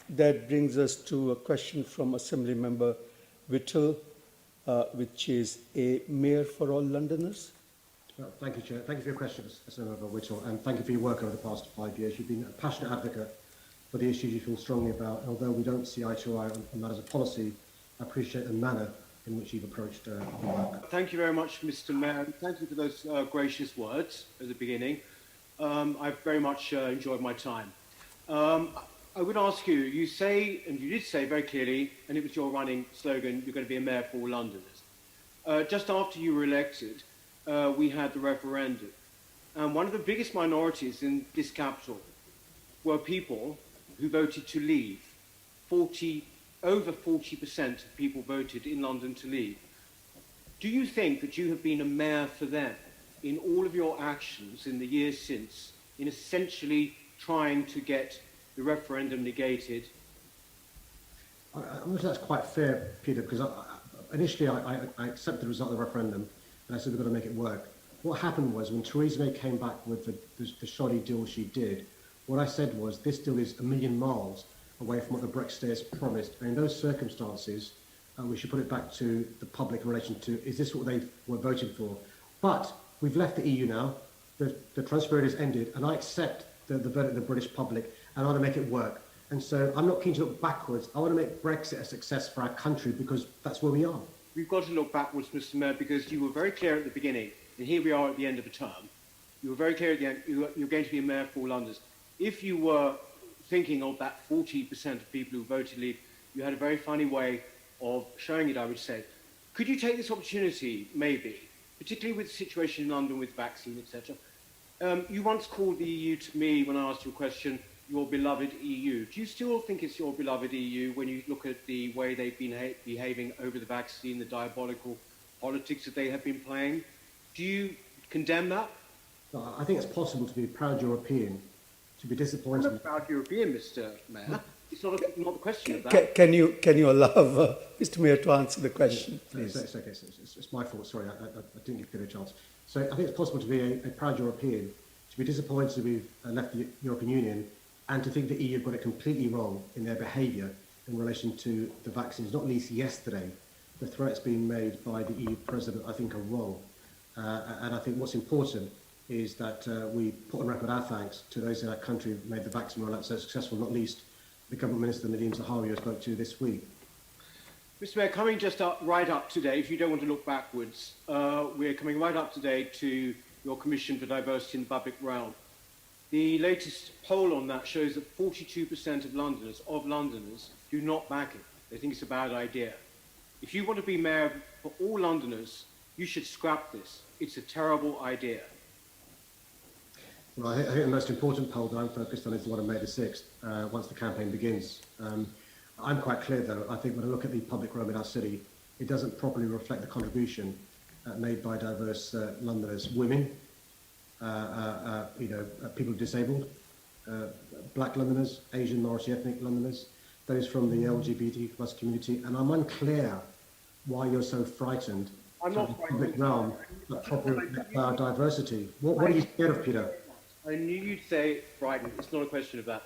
that brings us to a question from Assembly Member Whittle, which is a mayor for all Londoners. Thank you, Chair. Thank you for your questions, Assembly Member Whittle, and thank you for your work over the past 5 years. You've been a passionate advocate for the issues you feel strongly about, and although we don't see eye to eye on matters of policy, I appreciate the manner in which you've approached the work. Thank you very much, Mr. Mayor. Thank you for those gracious words at the beginning. I've very much enjoyed my time. I would ask you, you say, and you did say very clearly, and it was your running slogan, you're going to be a mayor for all Londoners. Just after you were elected, we had the referendum. And one of the biggest minorities in this capital were people who voted to leave. Over 40% of people voted in London to leave. Do you think that you have been a mayor for them in all of your actions in the years since, in essentially trying to get the referendum negated? I'm not sure that's quite fair, Peter, because initially I accepted the result of the referendum and I said we've got to make it work. What happened was when Theresa May came back with the shoddy deal she did, what I said was this deal is a million miles away from what the Brexiteers promised. And in those circumstances, we should put it back to the public in relation to, is this what they were voting for? But we've left the EU now, the transfer period has ended, and I accept the verdict of the British public, and I want to make it work. And so I'm not keen to look backwards. I want to make Brexit a success for our country because that's where we are. We've got to look backwards, Mr. Mayor, because you were very clear at the beginning, and here we are at the end of a term. You were very clear at the end, you're going to be a mayor for all Londoners. If you were thinking of that 40% of people who voted leave, you had a very funny way of showing it, I would say. Could you take this opportunity, maybe, particularly with the situation in London with vaccine, etc. You once called the EU to me when I asked you a question, your beloved EU. Do you still think it's your beloved EU when you look at the way they've been behaving over the vaccine, the diabolical politics that they have been playing? Do you condemn that? I think it's possible to be a proud European, to be disappointed. I'm a proud European, Mr. Mayor. It's not the question of that. Can you allow Mr. Mayor to answer the question, please? It's okay. It's my fault. Sorry, I didn't give you a chance. So I think it's possible to be a proud European, to be disappointed to be left the European Union, and to think the EU got it completely wrong in their behaviour in relation to the vaccines. Not least yesterday, the threats being made by the EU President, I think, are wrong. And I think what's important is that we put on record our thanks to those in our country who made the vaccine rollout so successful, not least the Government Minister Nadine Zahawi I spoke to this week. Mr. Mayor, coming just right up today, if you don't want to look backwards, we're coming right up today to your Commission for Diversity in the Public Realm. The latest poll on that shows that 42% of Londoners do not back it. They think it's a bad idea. If you want to be mayor for all Londoners, you should scrap this. It's a terrible idea. Well, I think the most important poll that I'm focused on is the one on May the 6th, once the campaign begins. I'm quite clear, though. I think when I look at the public realm in our city, it doesn't properly reflect the contribution made by diverse Londoners, women, people disabled, black Londoners, Asian minority ethnic Londoners, those from the LGBT plus community, and I'm unclear why you're so frightened I'm not frightened. Public realm that properly reflects our diversity. What are you scared of, Peter? I knew you'd say frightened. It's not a question of that.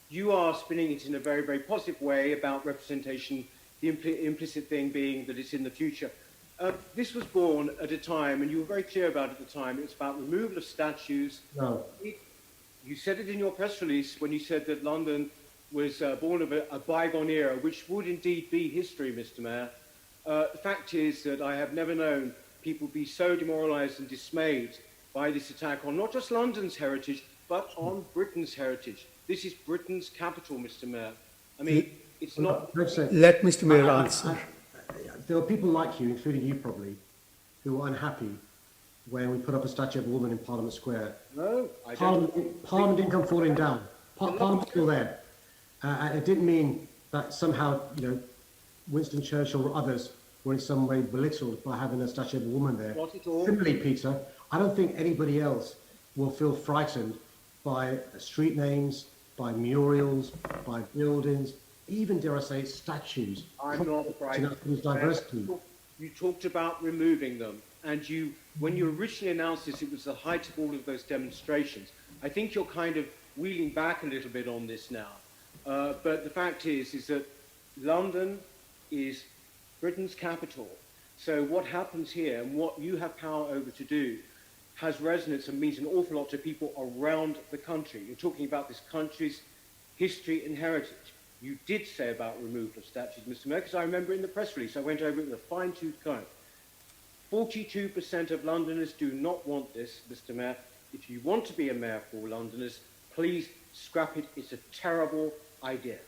You are spinning it in a very, very positive way about representation, the implicit thing being that it's in the future. This was born at a time, and you were very clear about it at the time, it's about removal of statues. No. You said it in your press release when you said that London was born of a bygone era, which would indeed be history, Mr. Mayor. The fact is that I have never known people be so demoralised and dismayed by this attack on not just London's heritage, but on Britain's heritage. This is Britain's capital, Mr. Mayor. I mean, it's not... Let Mr. Mayor answer. There are people like you, including you probably, who were unhappy when we put up a statue of a woman in Parliament Square. No, I don't. Parliament didn't come falling down. Parliament's still there. And it didn't mean that somehow, Winston Churchill or others were in some way belittled by having a statue of a woman there. Not at all. Similarly, Peter, I don't think anybody else will feel frightened by street names, by murals, by buildings, even, dare I say, statues. I'm not frightened. Diversity. You talked about removing them, and when you originally announced this, it was the height of all of those demonstrations. I think you're kind of wheeling back a little bit on this now. But the fact is that London is Britain's capital. So what happens here and what you have power over to do has resonance and means an awful lot to people around the country. You're talking about this country's history and heritage. You did say about removal of statues, Mr. Mayor, because I remember in the press release, I went over it with a fine-tooth comb. 42% of Londoners do not want this, Mr. Mayor. If you want to be a mayor for Londoners, please scrap it. It's a terrible idea.